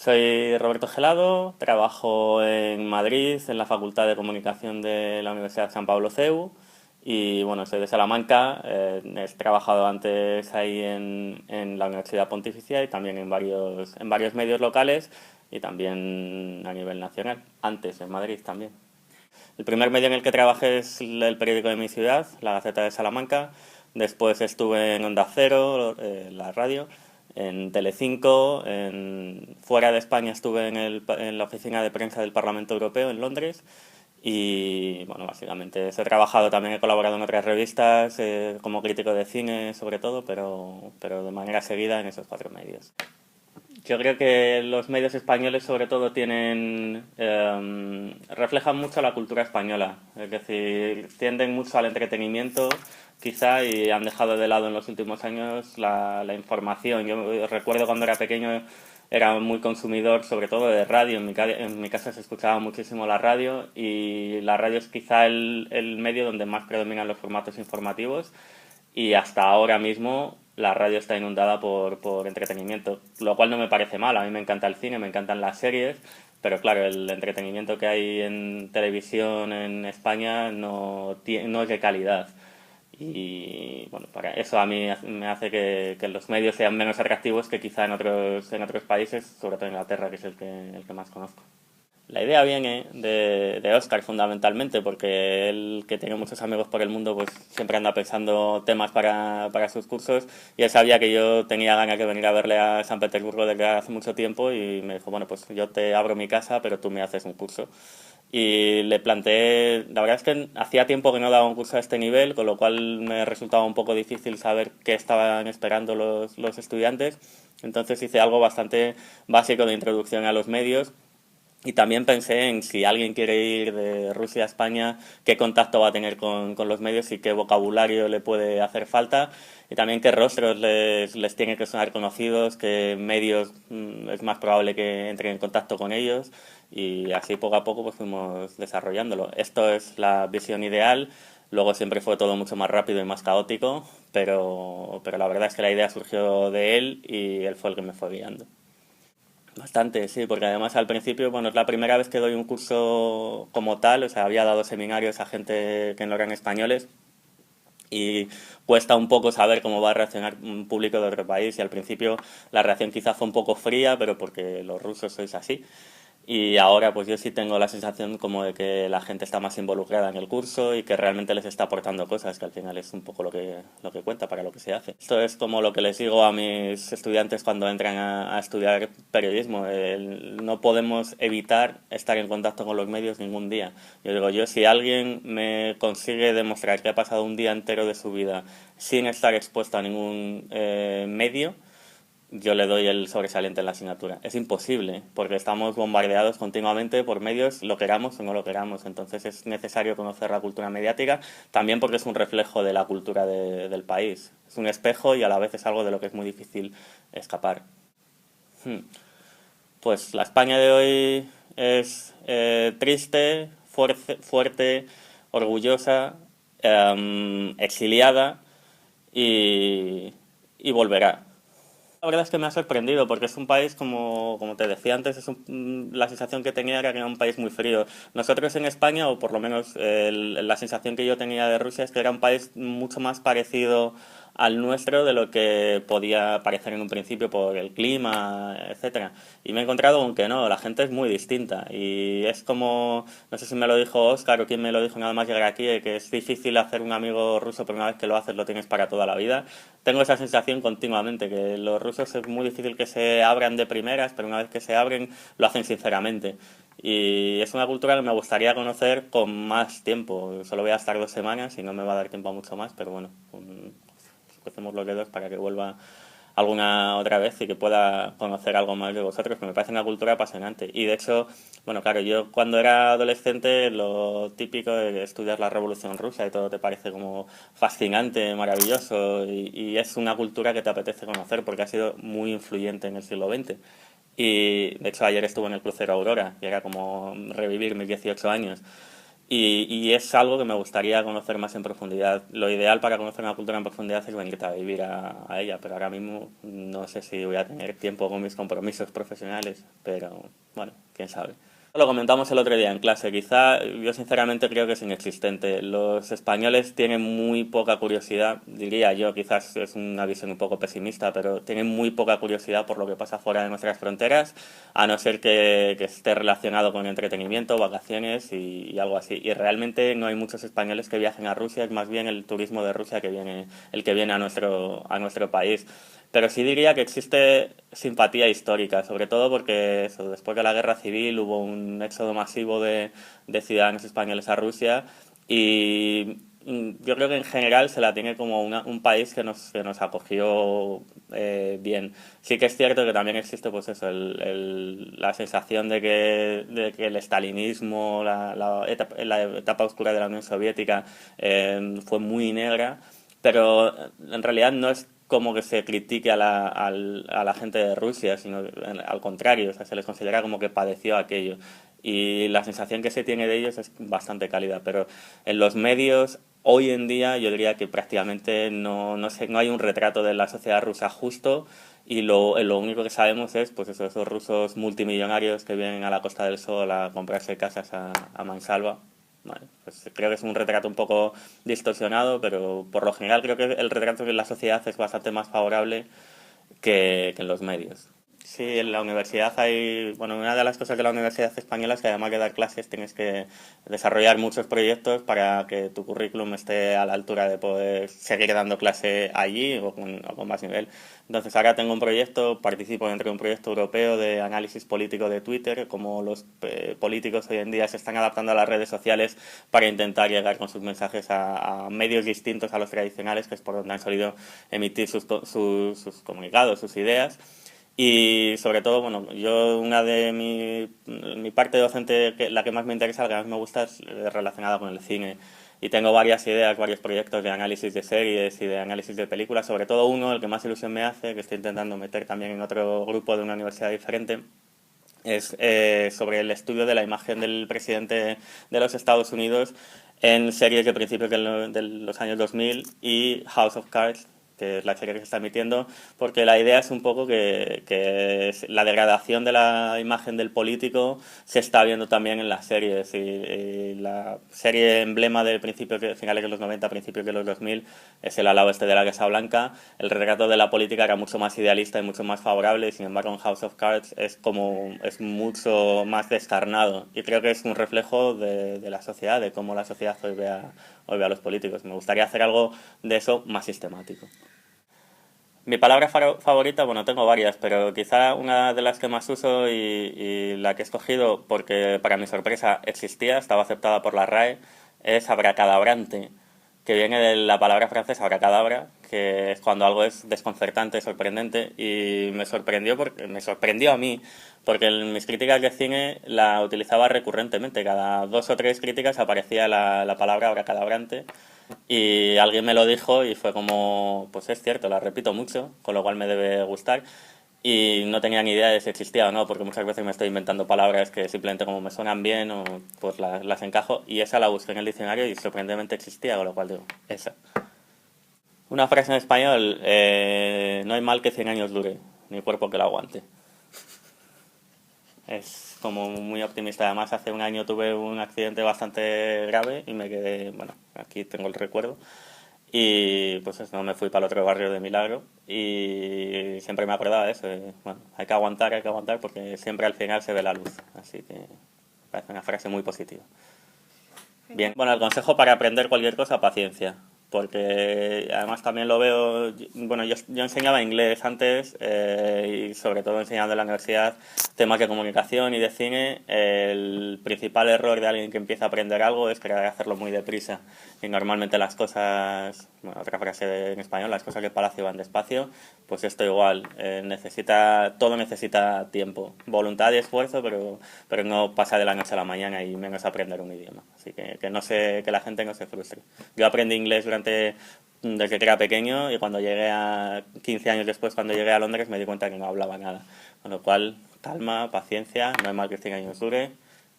Soy Roberto Gelado, trabajo en Madrid, en la Facultad de Comunicación de la Universidad San Pablo CEU y bueno, soy de Salamanca. He trabajado antes ahí en la Universidad Pontificia y también en varios medios locales y también a nivel nacional, antes en Madrid también. El primer medio en el que trabajé es el periódico de mi ciudad, la Gaceta de Salamanca. Después estuve en Onda Cero, la radio, en Telecinco, fuera de España estuve en la oficina de prensa del Parlamento Europeo en Londres. Y bueno, básicamente he trabajado también, he colaborado en otras revistas como crítico de cine sobre todo, pero de manera seguida en esos cuatro medios. Yo creo que los medios españoles sobre todo reflejan mucho la cultura española, es decir, tienden mucho al entretenimiento quizá y han dejado de lado en los últimos años la información. Yo recuerdo cuando era pequeño era muy consumidor sobre todo de radio, en mi casa se escuchaba muchísimo la radio y la radio es quizá el medio donde más predominan los formatos informativos y hasta ahora mismo la radio está inundada por entretenimiento, lo cual no me parece mal. A mí me encanta el cine, me encantan las series, pero claro, el entretenimiento que hay en televisión en España no es de calidad. Y bueno, para eso a mí me hace que los medios sean menos atractivos que quizá en otros países, sobre todo en Inglaterra, que es el que más conozco. La idea viene de Oscar fundamentalmente, porque él, que tiene muchos amigos por el mundo, pues siempre anda pensando temas para sus cursos y él sabía que yo tenía ganas de venir a verle a San Petersburgo desde hace mucho tiempo y me dijo, bueno, pues yo te abro mi casa, pero tú me haces un curso. Y le planteé, la verdad es que hacía tiempo que no daba un curso a este nivel, con lo cual me resultaba un poco difícil saber qué estaban esperando los estudiantes. Entonces hice algo bastante básico de introducción a los medios y también pensé en si alguien quiere ir de Rusia a España, qué contacto va a tener con los medios y qué vocabulario le puede hacer falta. Y también qué rostros les tiene que sonar conocidos, qué medios es más probable que entren en contacto con ellos. Y así poco a poco pues fuimos desarrollándolo. Esto es la visión ideal. Luego siempre fue todo mucho más rápido y más caótico, pero la verdad es que la idea surgió de él y él fue el que me fue guiando. Bastante, sí, porque además al principio, bueno, es la primera vez que doy un curso como tal, o sea, había dado seminarios a gente que no eran españoles y cuesta un poco saber cómo va a reaccionar un público de otro país y al principio la reacción quizá fue un poco fría, pero porque los rusos sois así. Y ahora pues yo sí tengo la sensación como de que la gente está más involucrada en el curso y que realmente les está aportando cosas, que al final es un poco lo que cuenta para lo que se hace. Esto es como lo que les digo a mis estudiantes cuando entran a estudiar periodismo. No podemos evitar estar en contacto con los medios ningún día. Yo digo, si alguien me consigue demostrar que ha pasado un día entero de su vida sin estar expuesto a ningún medio, yo le doy el sobresaliente en la asignatura. Es imposible, porque estamos bombardeados continuamente por medios, lo queramos o no lo queramos. Entonces es necesario conocer la cultura mediática, también porque es un reflejo de la cultura del país. Es un espejo y a la vez es algo de lo que es muy difícil escapar. Pues la España de hoy es triste, fuerte, orgullosa, exiliada y volverá. La verdad es que me ha sorprendido porque es un país, como te decía antes, la sensación que tenía era que era un país muy frío. Nosotros en España, o por lo menos la sensación que yo tenía de Rusia es que era un país mucho más parecido al nuestro de lo que podía parecer en un principio por el clima, etcétera. Y me he encontrado con que no, la gente es muy distinta y es como, no sé si me lo dijo Oscar o quién me lo dijo nada más llegar aquí, que es difícil hacer un amigo ruso, pero una vez que lo haces lo tienes para toda la vida. Tengo esa sensación continuamente, que los rusos es muy difícil que se abran de primeras, pero una vez que se abren lo hacen sinceramente. Y es una cultura que me gustaría conocer con más tiempo. Solo voy a estar 2 semanas y no me va a dar tiempo a mucho más, pero bueno, crucemos los dedos para que vuelva alguna otra vez y que pueda conocer algo más de vosotros, que me parece una cultura apasionante. Y de hecho, bueno, claro, yo cuando era adolescente lo típico de estudiar la Revolución Rusa y todo te parece como fascinante, maravilloso y es una cultura que te apetece conocer porque ha sido muy influyente en el siglo XX. Y de hecho ayer estuve en el crucero Aurora y era como revivir mis 18 años. y es algo que me gustaría conocer más en profundidad. Lo ideal para conocer una cultura en profundidad es venirte a vivir a ella, pero ahora mismo no sé si voy a tener tiempo con mis compromisos profesionales, pero bueno, quién sabe. Lo comentamos el otro día en clase, quizá yo sinceramente creo que es inexistente. Los españoles tienen muy poca curiosidad, diría yo, quizás es una visión un poco pesimista, pero tienen muy poca curiosidad por lo que pasa fuera de nuestras fronteras, a no ser que esté relacionado con entretenimiento, vacaciones y algo así. Y realmente no hay muchos españoles que viajen a Rusia, es más bien el turismo de Rusia que viene, el que viene a nuestro país. Pero sí diría que existe simpatía histórica, sobre todo porque eso, después de la guerra civil hubo un éxodo masivo de ciudadanos españoles a Rusia y yo creo que en general se la tiene como un país que nos acogió bien. Sí que es cierto que también existe pues eso, la sensación de que el estalinismo, la etapa oscura de la Unión Soviética fue muy negra, pero en realidad no es como que se critique a la gente de Rusia, sino al contrario, o sea, se les considera como que padeció aquello. Y la sensación que se tiene de ellos es bastante cálida, pero en los medios hoy en día yo diría que prácticamente no hay un retrato de la sociedad rusa justo y lo único que sabemos es pues eso, esos rusos multimillonarios que vienen a la Costa del Sol a comprarse casas a mansalva. Vale, pues creo que es un retrato un poco distorsionado, pero por lo general creo que el retrato de la sociedad es bastante más favorable que en los medios. Sí, en la universidad hay, bueno, una de las cosas de la universidad española es que además de dar clases tienes que desarrollar muchos proyectos para que tu currículum esté a la altura de poder seguir dando clase allí o con más nivel. Entonces ahora tengo un proyecto, participo dentro de un proyecto europeo de análisis político de Twitter, como los políticos hoy en día se están adaptando a las redes sociales para intentar llegar con sus mensajes a medios distintos a los tradicionales, que es por donde han solido emitir sus comunicados, sus ideas. Y sobre todo, bueno, yo una de mi parte docente, la que más me interesa, la que más me gusta es relacionada con el cine. Y tengo varias ideas, varios proyectos de análisis de series y de análisis de películas, sobre todo uno, el que más ilusión me hace, que estoy intentando meter también en otro grupo de una universidad diferente, es sobre el estudio de la imagen del presidente de los Estados Unidos en series de principios de los años 2000 y House of Cards, que es la serie que se está emitiendo, porque la idea es un poco que la degradación de la imagen del político se está viendo también en las series. Y la serie emblema de finales de los 90, principios de los 2000, es El ala oeste de la Casa Blanca. El retrato de la política era mucho más idealista y mucho más favorable, y sin embargo en House of Cards es mucho más descarnado. Y creo que es un reflejo de la sociedad, de cómo la sociedad hoy ve a los políticos. Me gustaría hacer algo de eso más sistemático. Mi palabra favorita, bueno, tengo varias, pero quizá una de las que más uso y la que he escogido porque para mi sorpresa existía, estaba aceptada por la RAE, es abracadabrante, que viene de la palabra francesa abracadabra, que es cuando algo es desconcertante, sorprendente, y me sorprendió a mí, porque en mis críticas de cine la utilizaba recurrentemente, cada dos o tres críticas aparecía la palabra abracadabrante, y alguien me lo dijo y fue como, pues es cierto, la repito mucho, con lo cual me debe gustar. Y no tenía ni idea de si existía o no, porque muchas veces me estoy inventando palabras que simplemente como me suenan bien o pues las encajo. Y esa la busqué en el diccionario y sorprendentemente existía, con lo cual digo, esa. Una frase en español, no hay mal que 100 años dure, ni cuerpo que lo aguante. Es como muy optimista. Además, hace un año tuve un accidente bastante grave y me quedé, bueno, aquí tengo el recuerdo. Y pues eso, no me fui para el otro barrio de milagro y siempre me acordaba de eso. Bueno, hay que aguantar porque siempre al final se ve la luz. Así que me parece una frase muy positiva. Bien, bueno, el consejo para aprender cualquier cosa, paciencia. Porque además también lo veo, bueno, yo enseñaba inglés antes y sobre todo enseñando en la universidad temas de comunicación y de cine. El principal error de alguien que empieza a aprender algo es querer hacerlo muy deprisa. Y normalmente las cosas, bueno, otra frase en español, las cosas de palacio van despacio, pues esto igual, todo necesita tiempo, voluntad y esfuerzo, pero no pasa de la noche a la mañana y menos aprender un idioma. Así que la gente no se frustre. Yo aprendí inglés desde que era pequeño y cuando llegué a 15 años después, cuando llegué a Londres, me di cuenta que no hablaba nada. Con lo cual, calma, paciencia, no hay mal que 100 años dure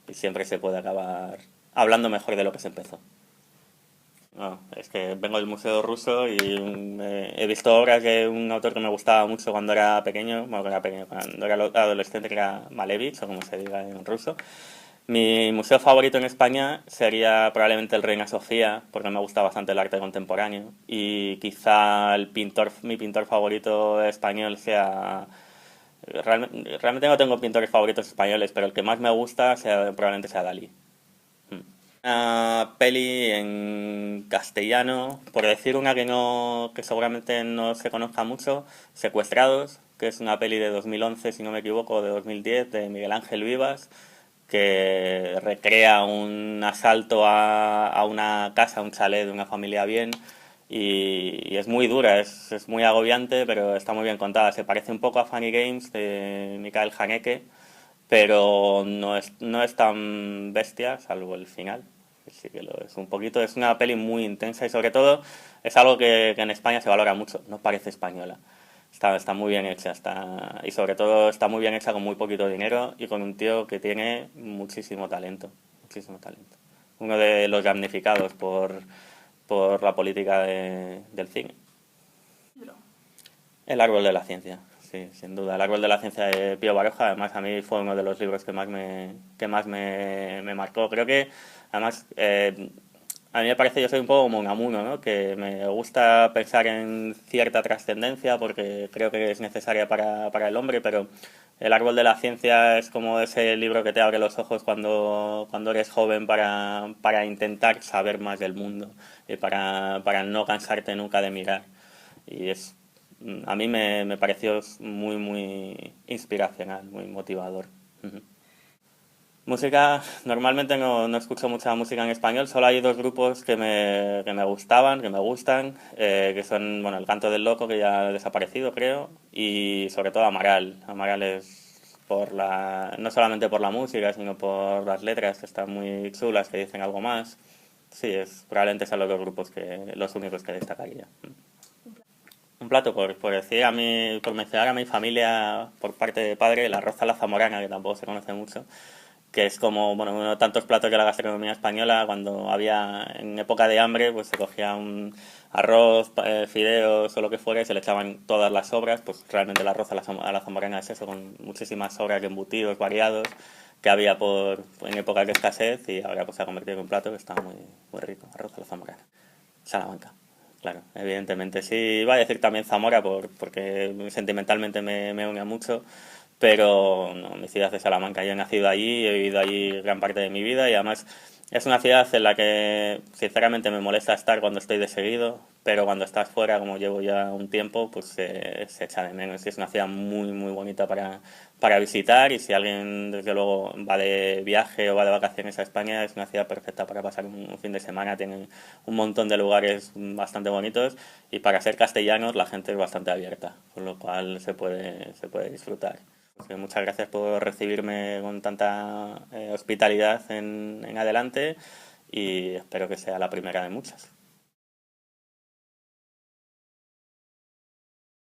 y siempre se puede acabar hablando mejor de lo que se empezó. No, es que vengo del Museo Ruso y he visto obras de un autor que me gustaba mucho cuando era pequeño, bueno, cuando era adolescente, que era Malevich, o como se diga en ruso. Mi museo favorito en España sería probablemente el Reina Sofía, porque me gusta bastante el arte contemporáneo. Y quizá mi pintor favorito español sea... Realmente no tengo pintores favoritos españoles, pero el que más me gusta probablemente sea Dalí. Una peli en castellano, por decir una que no, que seguramente no se conozca mucho, Secuestrados, que es una peli de 2011, si no me equivoco, de 2010, de Miguel Ángel Vivas, que recrea un asalto a una casa, a un chalet de una familia bien, y es muy dura, es muy agobiante, pero está muy bien contada. Se parece un poco a Funny Games de Michael Haneke, pero no es tan bestia, salvo el final. Sí que lo es un poquito. Es una peli muy intensa y sobre todo es algo que en España se valora mucho. No parece española. Está muy bien hecha. Y sobre todo está muy bien hecha con muy poquito dinero y con un tío que tiene muchísimo talento. Muchísimo talento. Uno de los damnificados por la política del cine. El árbol de la ciencia, sí, sin duda. El árbol de la ciencia de Pío Baroja, además a mí fue uno de los libros que más me marcó. Creo que, además, a mí me parece, yo soy un poco como un amuno, ¿no? Que me gusta pensar en cierta trascendencia porque creo que es necesaria para el hombre, pero el árbol de la ciencia es como ese libro que te abre los ojos cuando eres joven para intentar saber más del mundo y para no cansarte nunca de mirar. Y a mí me pareció muy, muy inspiracional, muy motivador. Ujú. Música, normalmente no escucho mucha música en español, solo hay dos grupos que me gustaban, que me gustan, que son, bueno, El Canto del Loco, que ya ha desaparecido, creo, y sobre todo Amaral. Amaral es no solamente por la música, sino por las letras, que están muy chulas, que dicen algo más. Sí, probablemente son los dos grupos los únicos que destacaría. Un plato, por decir por mencionar a mi familia por parte de padre, el arroz a la zamorana, que tampoco se conoce mucho, que es como, bueno, uno de tantos platos de la gastronomía española. Cuando en época de hambre, pues se cogía un arroz, fideos o lo que fuera y se le echaban todas las sobras. Pues realmente el arroz a la zamorana es eso, con muchísimas sobras de embutidos variados que había en épocas de escasez, y ahora pues se ha convertido en un plato que está muy, muy rico, arroz a la zamorana. Salamanca. Claro, evidentemente. Sí, iba a decir también Zamora porque sentimentalmente me une mucho, pero no, mi ciudad es Salamanca. Yo he nacido allí, he vivido allí gran parte de mi vida y además es una ciudad en la que sinceramente me molesta estar cuando estoy de seguido, pero cuando estás fuera, como llevo ya un tiempo, pues se echa de menos. Y es una ciudad muy, muy bonita para visitar, y si alguien desde luego va de viaje o va de vacaciones a España, es una ciudad perfecta para pasar un fin de semana. Tiene un montón de lugares bastante bonitos y para ser castellanos la gente es bastante abierta, con lo cual se puede disfrutar. Muchas gracias por recibirme con tanta hospitalidad en adelante, y espero que sea la primera de muchas.